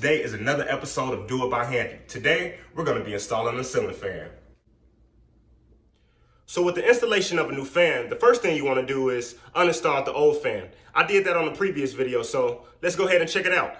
Today is another episode of Do It by Handy. Today, we're going to be installing a ceiling fan. So with the installation of a new fan, the first thing you want to do is uninstall the old fan. I did that on the previous video, so let's go ahead and check it out.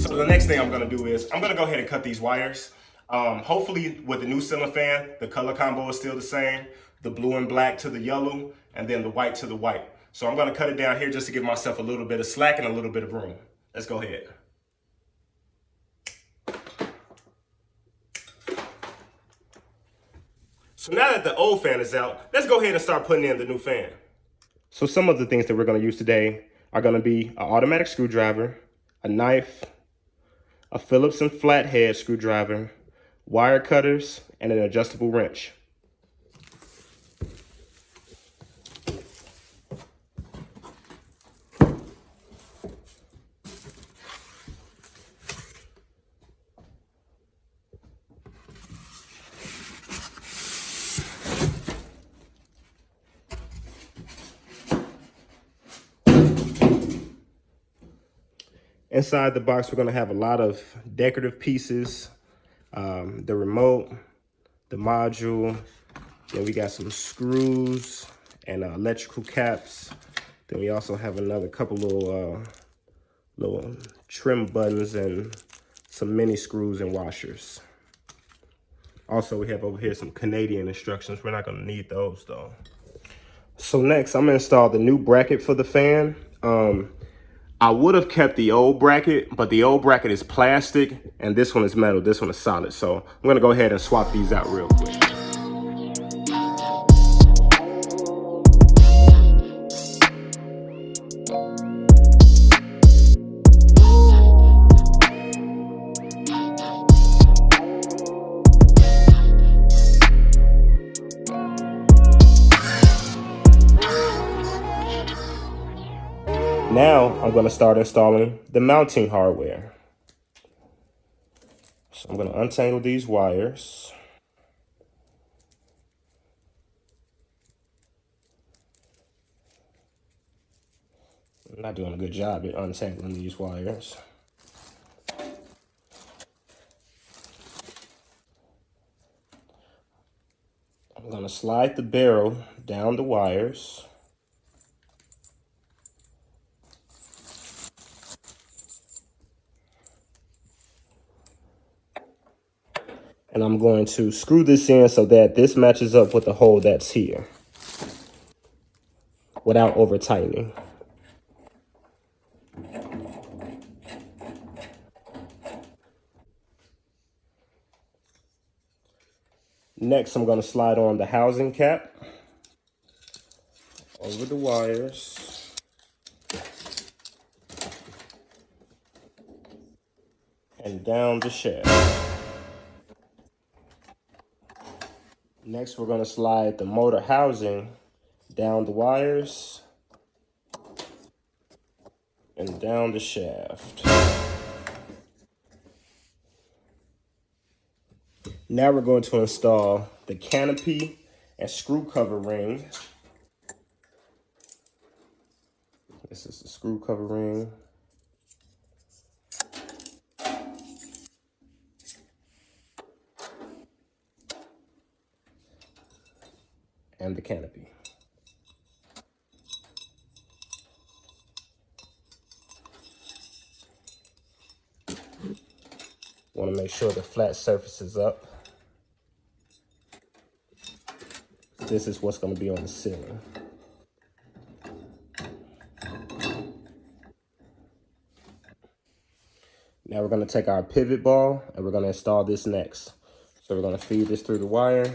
The next thing I'm going to do is I'm going to go ahead and cut these wires. Hopefully with the new ceiling fan, the color combo is still the same. The blue and black to the yellow, and then the white to the white. So I'm going to cut it down here just to give myself a little bit of slack and a little bit of room. Let's go ahead. So now that the old fan is out, let's go ahead and start putting in the new fan. So some of the things that we're going to use today are going to be an automatic screwdriver, a knife, a Phillips and flathead screwdriver, wire cutters, and an adjustable wrench. Inside the box, we're going to have a lot of decorative pieces, the remote, the module, then we got some screws and electrical caps. Then we also have another couple little trim buttons and some mini screws and washers. Also, we have over here some Canadian instructions. We're not going to need those though. So next, I'm going to install the new bracket for the fan. I would have kept the old bracket, but the old bracket is plastic and this one is metal, this one is solid. So I'm gonna go ahead and swap these out real quick. Now I'm going to start installing the mounting hardware. So I'm going to untangle these wires. I'm not doing a good job at untangling these wires. I'm going to slide the barrel down the wires. And I'm going to screw this in so that this matches up with the hole that's here without over tightening. Next, I'm going to slide on the housing cap over the wires. And down the shaft. Next, we're going to slide the motor housing down the wires and down the shaft. Now we're going to install the canopy and screw cover ring. This is the screw cover ring. And the canopy. want to make sure the flat surface is up. This is what's going to be on the ceiling. Now we're going to take our pivot ball and we're going to install this next. So we're going to feed this through the wire.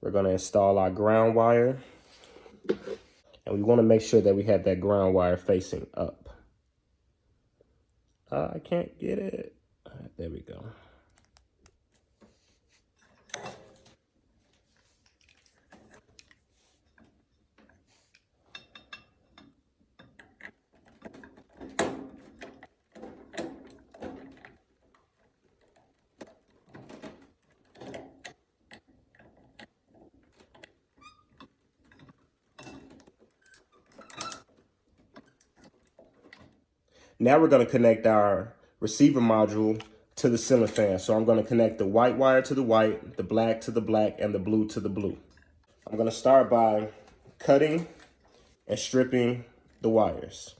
We're going to install our ground wire. And we want to make sure that we have that ground wire facing up. I can't get it. There we go. Now we're going to connect our receiver module to the ceiling fan. So I'm going to connect the white wire to the white, the black to the black, and the blue to the blue. I'm going to start by cutting and stripping the wires.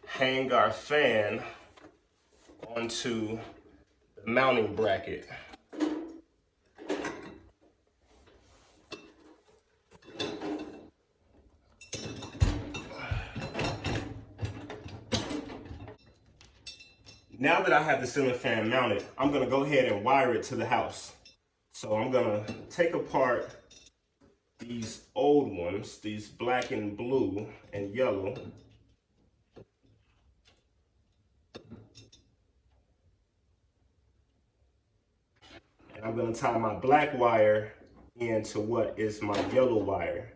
Hang our fan onto the mounting bracket. Now that I have the ceiling fan mounted, I'm going to go ahead and wire it to the house. So I'm going to take apart these old ones, these black and blue and yellow. And I'm going to tie my black wire into what is my yellow wire.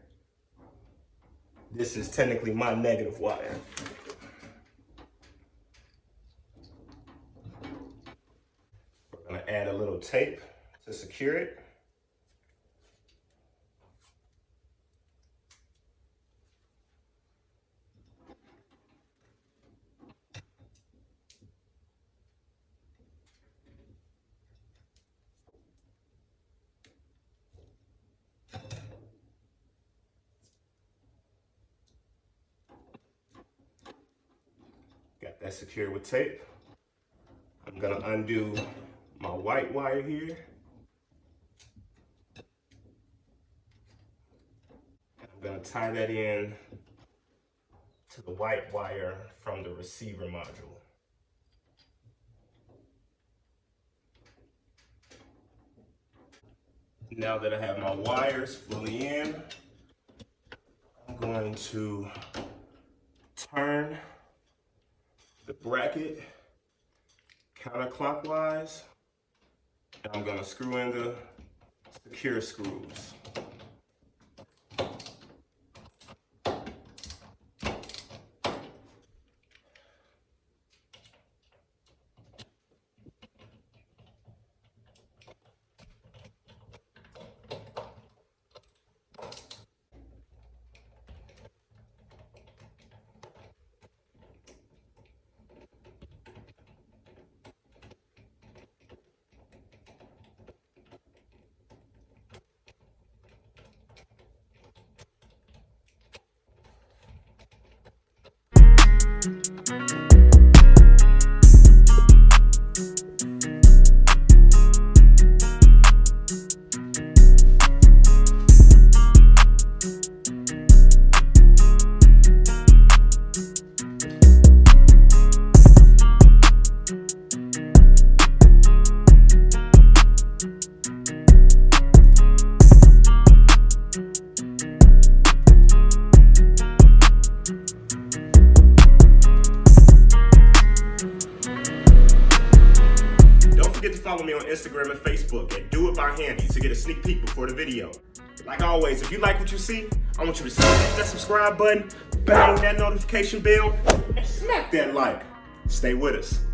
This is technically my negative wire. We're going to add a little tape to secure it. Got that secured with tape. I'm going to undo my white wire here. I'm going to tie that in to the white wire from the receiver module. Now that I have my wires fully in, I'm going to turn the bracket counterclockwise, and I'm going to screw in the secure screws. follow me on Instagram and Facebook at Do It By Handy to get a sneak peek before the video. Like always, if you like what you see, I want you to smash that subscribe button, bang that notification bell, and smack that like. Stay with us.